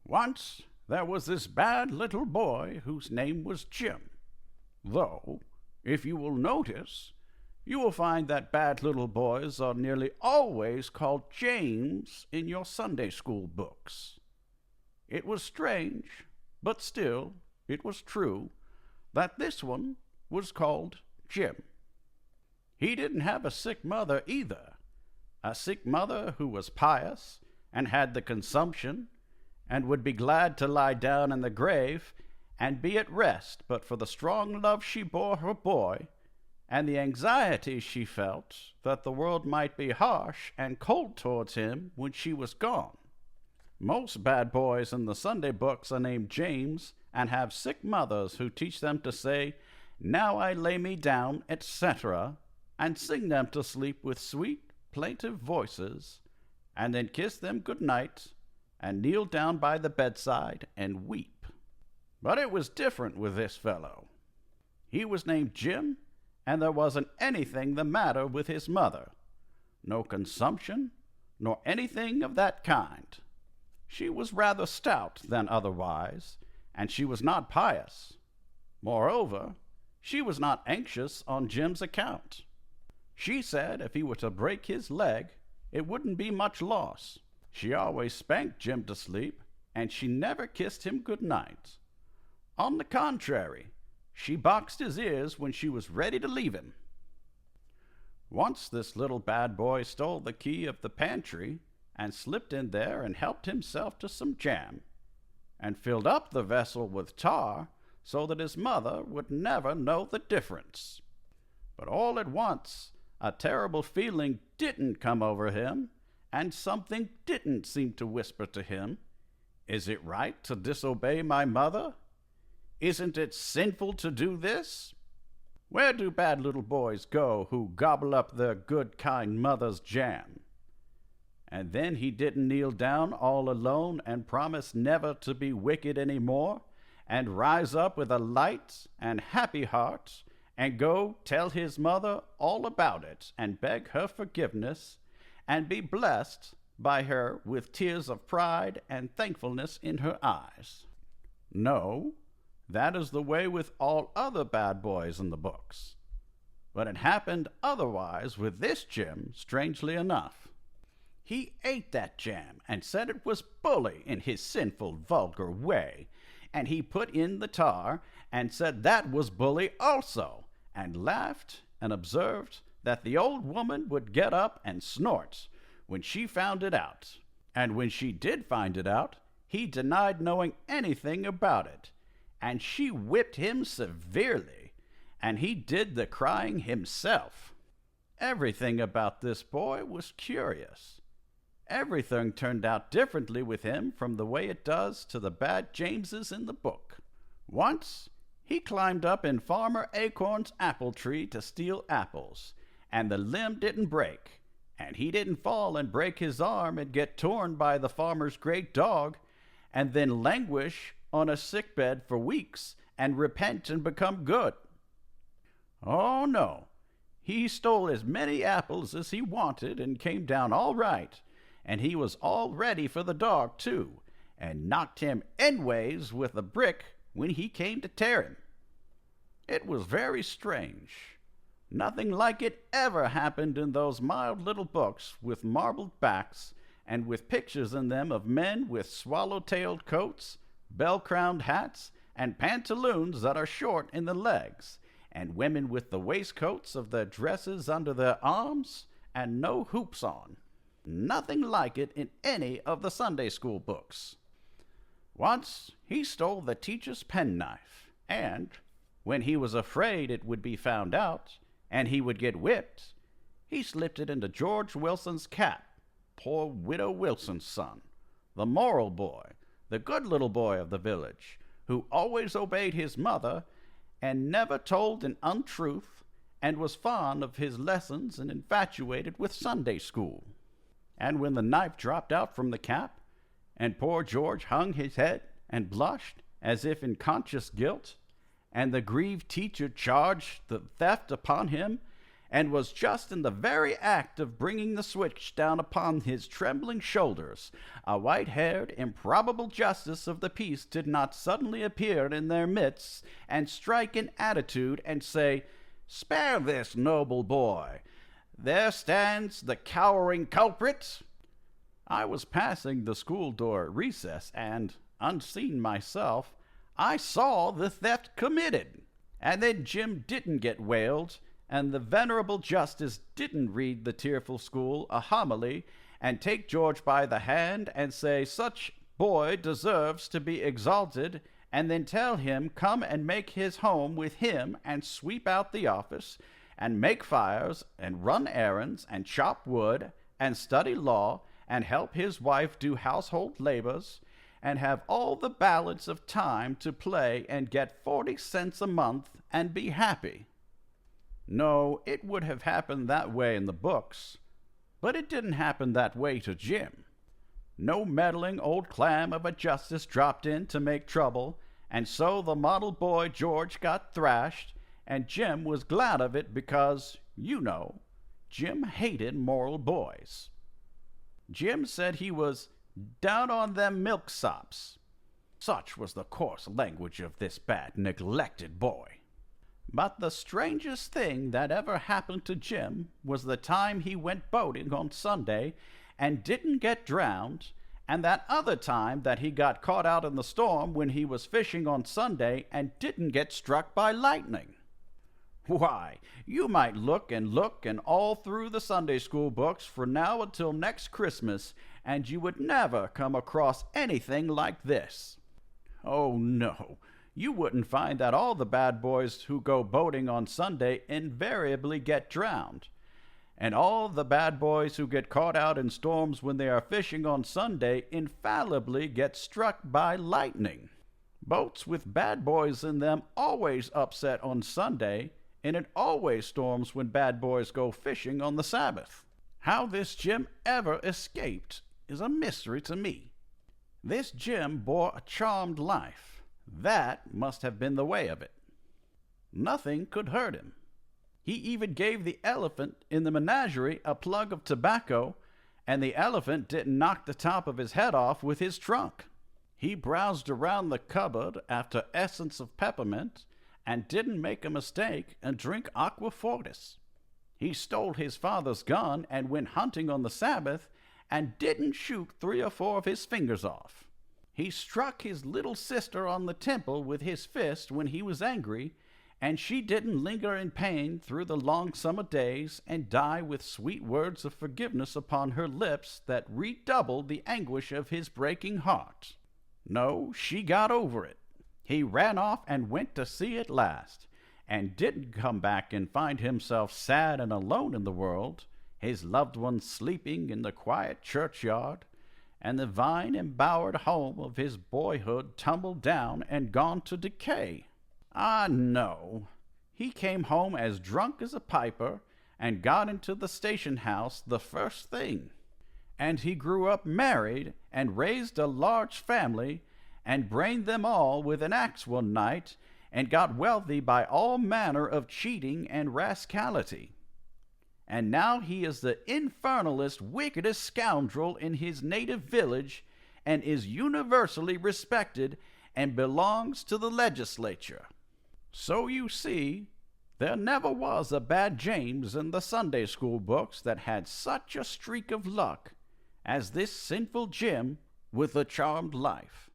Once there was this bad little boy whose name was Jim. Though, if you will notice, you will find that bad little boys are nearly always called James in your Sunday school books. It was strange, but still it was true, that this one was called Jim. He didn't have a sick mother either, a sick mother who was pious and had the consumption and would be glad to lie down in the grave and be at rest but for the strong love she bore her boy and the anxiety she felt that the world might be harsh and cold towards him when she was gone. Most bad boys in the Sunday books are named James and have sick mothers who teach them to say, "Now I lay me down," etc., and sing them to sleep with sweet, plaintive voices, and then kiss them good night and kneel down by the bedside and weep. But it was different with this fellow. He was named Jim, and there wasn't anything the matter with his mother. No consumption, nor anything of that kind. She was rather stout than otherwise, and she was not pious. Moreover, she was not anxious on Jim's account. She said if he were to break his leg, it wouldn't be much loss. She always spanked Jim to sleep, and she never kissed him good night. On the contrary, she boxed his ears when she was ready to leave him. Once this little bad boy stole the key of the pantry and slipped in there and helped himself to some jam, and filled up the vessel with tar so that his mother would never know the difference. But all at once, a terrible feeling didn't come over him, and something didn't seem to whisper to him, "Is it right to disobey my mother? Isn't it sinful to do this?" Where do bad little boys go who gobble up their good, kind mother's jam? And then he didn't kneel down all alone and promise never to be wicked any more, and rise up with a light and happy heart, and go tell his mother all about it, and beg her forgiveness, and be blessed by her with tears of pride and thankfulness in her eyes. No, that is the way with all other bad boys in the books. But it happened otherwise with this Jim, strangely enough. He ate that jam and said it was bully in his sinful, vulgar way, and he put in the tar and said that was bully also, and laughed and observed that the old woman would get up and snort when she found it out. And when she did find it out, he denied knowing anything about it, and she whipped him severely, and he did the crying himself. Everything about this boy was curious. Everything turned out differently with him from the way it does to the bad Jameses in the book. Once he climbed up in Farmer Acorn's apple tree to steal apples, and the limb didn't break, and he didn't fall and break his arm and get torn by the farmer's great dog, and then languish on a sickbed for weeks and repent and become good. Oh, no. He stole as many apples as he wanted and came down all right, and he was all ready for the dog, too, and knocked him endways with a brick when he came to tear him. It was very strange. Nothing like it ever happened in those mild little books with marbled backs and with pictures in them of men with swallow-tailed coats, bell-crowned hats, and pantaloons that are short in the legs, and women with the waistcoats of their dresses under their arms and no hoops on. Nothing like it in any of the Sunday school books. Once he stole the teacher's penknife, and when he was afraid it would be found out and he would get whipped, he slipped it into George Wilson's cap, poor Widow Wilson's son, the moral boy, the good little boy of the village, who always obeyed his mother and never told an untruth, and was fond of his lessons and infatuated with Sunday school. And when the knife dropped out from the cap, and poor George hung his head and blushed as if in conscious guilt, and the grieved teacher charged the theft upon him, and was just in the very act of bringing the switch down upon his trembling shoulders, a white-haired, improbable justice of the peace did not suddenly appear in their midst and strike an attitude and say, "Spare this noble boy. There stands the cowering culprit." I was passing the school door at recess, and, unseen myself, I saw the theft committed. And then Jim didn't get whaled, and the venerable justice didn't read the tearful school a homily and take George by the hand and say such boy deserves to be exalted, and then tell him come and make his home with him and sweep out the office and make fires and run errands and chop wood and study law and help his wife do household labors and have all the balance of time to play and get 40 cents a month and be happy. No, it would have happened that way in the books, but it didn't happen that way to Jim. No meddling old clam of a justice dropped in to make trouble, and so the model boy George got thrashed, and Jim was glad of it because, you know, Jim hated moral boys. Jim said he was down on them milksops. Such was the coarse language of this bad, neglected boy. But the strangest thing that ever happened to Jim was the time he went boating on Sunday and didn't get drowned, and that other time that he got caught out in the storm when he was fishing on Sunday and didn't get struck by lightning. Why, you might look and all through the Sunday school books from now until next Christmas, and you would never come across anything like this. Oh, no. You wouldn't find that all the bad boys who go boating on Sunday invariably get drowned, and all the bad boys who get caught out in storms when they are fishing on Sunday infallibly get struck by lightning. Boats with bad boys in them always upset on Sunday, and it always storms when bad boys go fishing on the Sabbath. How this Jim ever escaped is a mystery to me. This Jim bore a charmed life. That must have been the way of it. Nothing could hurt him. He even gave the elephant in the menagerie a plug of tobacco, and the elephant didn't knock the top of his head off with his trunk. He browsed around the cupboard after essence of peppermint and didn't make a mistake and drink aqua fortis. He stole his father's gun and went hunting on the Sabbath and didn't shoot 3 or 4 of his fingers off. He struck his little sister on the temple with his fist when he was angry, and she didn't linger in pain through the long summer days and die with sweet words of forgiveness upon her lips that redoubled the anguish of his breaking heart. No, she got over it. He ran off and went to sea at last, and didn't come back and find himself sad and alone in the world, his loved ones sleeping in the quiet churchyard, and the vine-embowered home of his boyhood tumbled down and gone to decay. Ah, no. He came home as drunk as a piper and got into the station house the first thing. And he grew up married and raised a large family and brained them all with an axe one night and got wealthy by all manner of cheating and rascality. And now he is the infernalest, wickedest scoundrel in his native village and is universally respected and belongs to the legislature. So you see, there never was a bad James in the Sunday school books that had such a streak of luck as this sinful Jim with a charmed life.